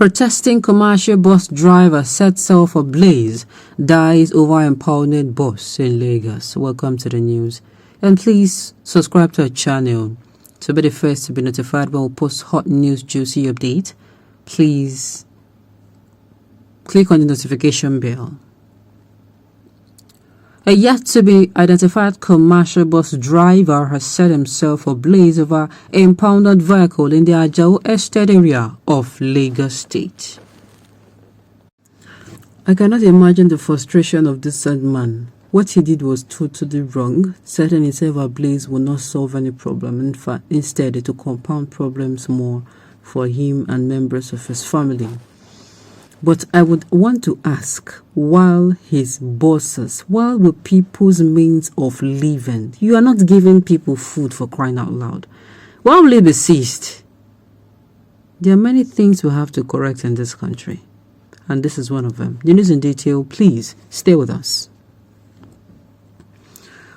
Protesting commercial bus driver sets off ablaze, dies over impounded bus in Lagos. Welcome to the news. And please subscribe to our channel to be the first to be notified when we post hot news juicy update. Please click on the notification bell. A yet to be identified commercial bus driver has set himself ablaze over an impounded vehicle in the Ajao Estate area of Lagos State. I cannot imagine the frustration of this sad man. What he did was totally wrong. Setting himself ablaze will not solve any problem. In fact, instead, it will compound problems more for him and members of his family. But I would want to ask, while his bosses, while the people's means of living, you are not giving people food, for crying out loud, why will it be ceased? There are many things we have to correct in this country, and this is one of them. The news in detail, please stay with us.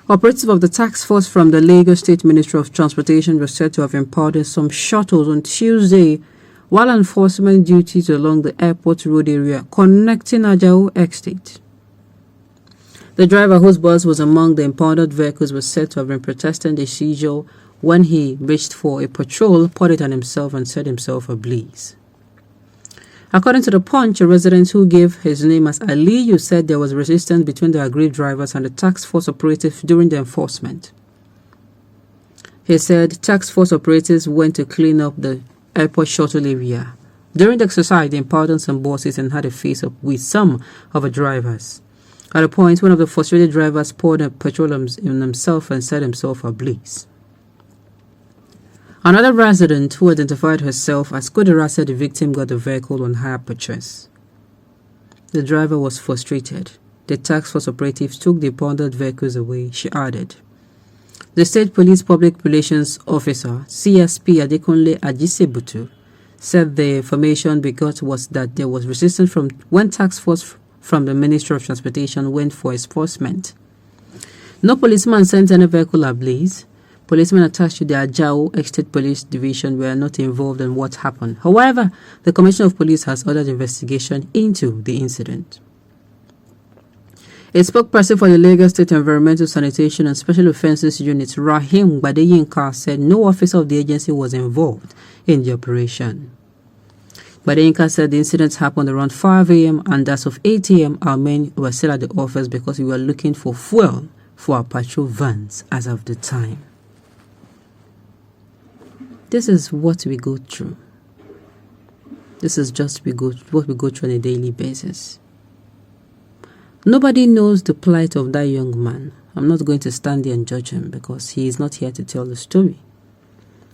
Operatives of the task force from the Lagos State Ministry of Transportation were said to have impounded some shuttles on Tuesday while enforcement duties along the airport road area connecting Ajao Estate. The driver, whose bus was among the impounded vehicles, was said to have been protesting the seizure when he reached for a patrol, poured it on himself and set himself ablaze. According to the Punch, a resident who gave his name as Aliyu said there was resistance between the aggrieved drivers and the task force operatives during the enforcement. He said task force operatives went to clean up the airport shuttle area. During the exercise, they impounded some buses and had a face-up with some of the drivers. At a point, one of the frustrated drivers poured petroleum on himself and set himself ablaze. Another resident who identified herself as Kudera said the victim got the vehicle on hire purchase. The driver was frustrated. The task force operatives took the impounded vehicles away, she added. The State Police Public Relations Officer, CSP Adekunle Ajisebutu, said the information because was that there was resistance from when task force from the Ministry of Transportation went for enforcement. No policeman sent any vehicle ablaze. Policemen attached to the Ajao Estate Police Division were not involved in what happened. However, the Commissioner of Police has ordered investigation into the incident. A spokesperson for the Lagos State Environmental Sanitation and Special Offences Unit, Rahim Badeyinka, said no officer of the agency was involved in the operation. Badeyinka said the incident happened around 5 a.m. and as of 8 a.m. our men were still at the office because we were looking for fuel for our patrol vans as of the time. This is what we go through. This is just what we go through on a daily basis. Nobody knows the plight of that young man. I'm not going to stand there and judge him because he is not here to tell the story.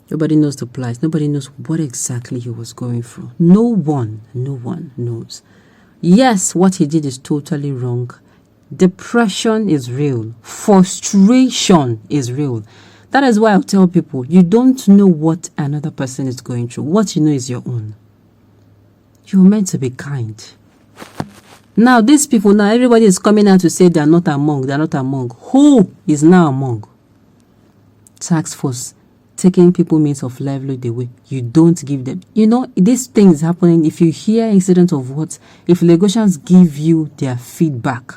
Nobody knows the plight. Nobody knows what exactly he was going through. No one knows. Yes, what he did is totally wrong. Depression is real. Frustration is real. That is why I'll tell people, you don't know what another person is going through. What you know is your own. You're meant to be kind. Now, these people, now everybody is coming out to say they are not among. They are not among. Who is now among? Task force taking people means of livelihood away. You don't give them. You know, this thing is happening. If you hear incidents of what, if Lagosians give you their feedback,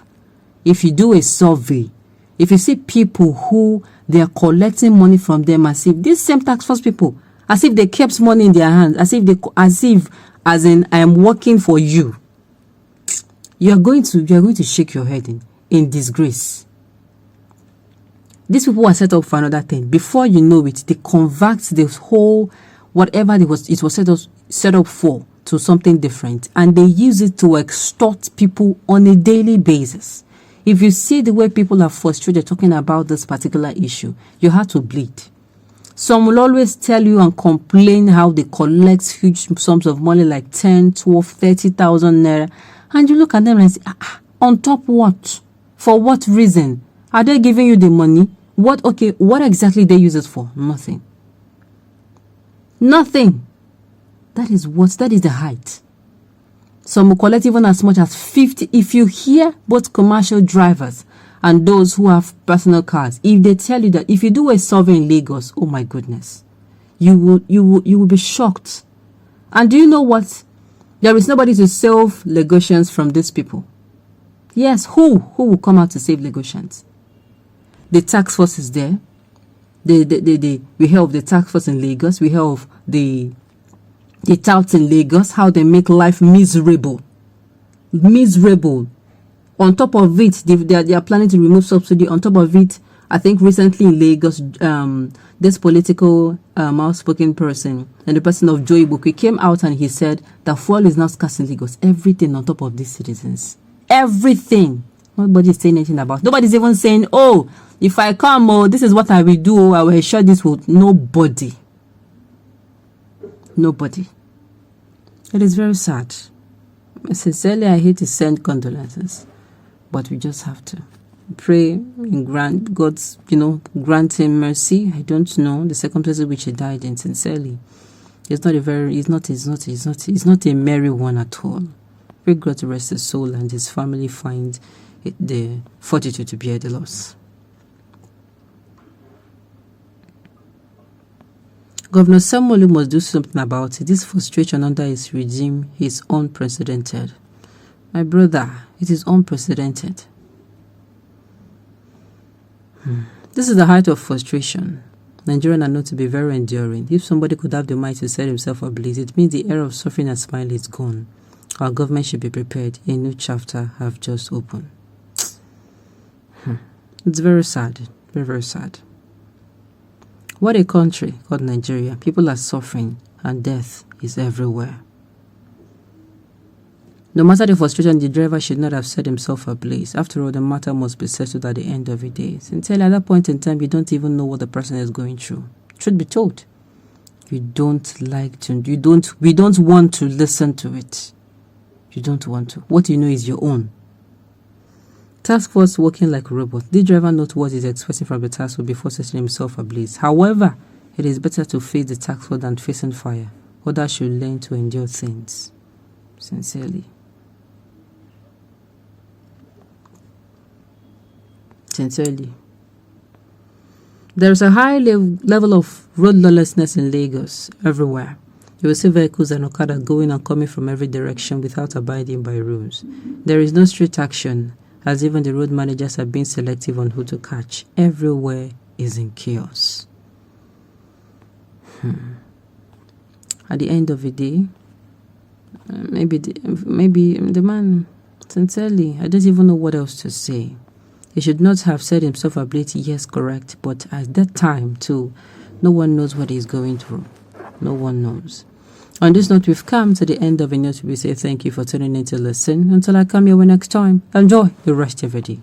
if you do a survey, if you see people who they are collecting money from them as if these same task force people, as if they kept money in their hands, as in I am working for you. You are going to shake your head in disgrace. These people are set up for another thing. Before you know it, they convert this whole whatever it was set up for to something different, and they use it to extort people on a daily basis. If you see the way people are frustrated talking about this particular issue, you have to bleed. Some will always tell you and complain how they collect huge sums of money like 10, 12, 30,000 naira. And you look at them and say, on top what? For what reason? Are they giving you the money? What exactly they use it for? Nothing. Nothing. That is the height. Some will collect even as much as 50. If you hear both commercial drivers and those who have personal cars, if they tell you that if you do a survey in Lagos, oh my goodness, you will be shocked. And do you know what? There is nobody to save Lagosians from these people. Yes, who will come out to save Lagosians? The task force is there. We hear of the task force in Lagos. We hear of the touts in Lagos, how they make life miserable. Miserable. On top of it, they are planning to remove subsidy. On top of it, I think recently in Lagos, this political outspoken person and the person of Joy Ibuku came out and he said that fuel is now scarce in Lagos. Everything on top of these citizens. Everything. Nobody's saying anything about it. Nobody's even saying, oh, if I come, this is what I will do. I will ensure this will. Nobody. Nobody. It is very sad. Sincerely, I hate to send condolences, but we just have to pray and grant God's, grant him mercy. I don't know the circumstances which he died in. Sincerely, it's not a merry one at all. Pray God to rest his soul and his family find the fortitude to bear the loss. Governor Sanwo-Olu must do something about it. This frustration under his regime is unprecedented. My brother, it is unprecedented. This is the height of frustration. Nigerians are known to be very enduring. If somebody could have the mind to set himself ablaze, it means the era of suffering and smile is gone. Our government should be prepared. A new chapter have just opened. It's very sad. Very, very sad. What a country called Nigeria. People are suffering and death is everywhere. No matter the frustration, the driver should not have set himself ablaze. After all, the matter must be settled at the end of the day. Until at that point in time, you don't even know what the person is going through. Truth be told, we don't want to listen to it. You don't want to. What you know is your own. Task force working like a robot. The driver knows what he's expecting from the task force before setting himself ablaze. However, it is better to face the task force than facing fire. Others should learn to endure things. Sincerely. Sincerely. There is a high level of road lawlessness in Lagos everywhere. You will see vehicles and Okada going and coming from every direction without abiding by rules. There is no strict action, as even the road managers are being selective on who to catch. Everywhere is in chaos. At the end of the day, maybe the man, sincerely, I don't even know what else to say. He should not have set himself ablaze, yes, correct, but at that time too, no one knows what he's going through. No one knows. On this note, we've come to the end of a note. We say thank you for tuning in to listen. Until I come your way next time, enjoy the rest of your day.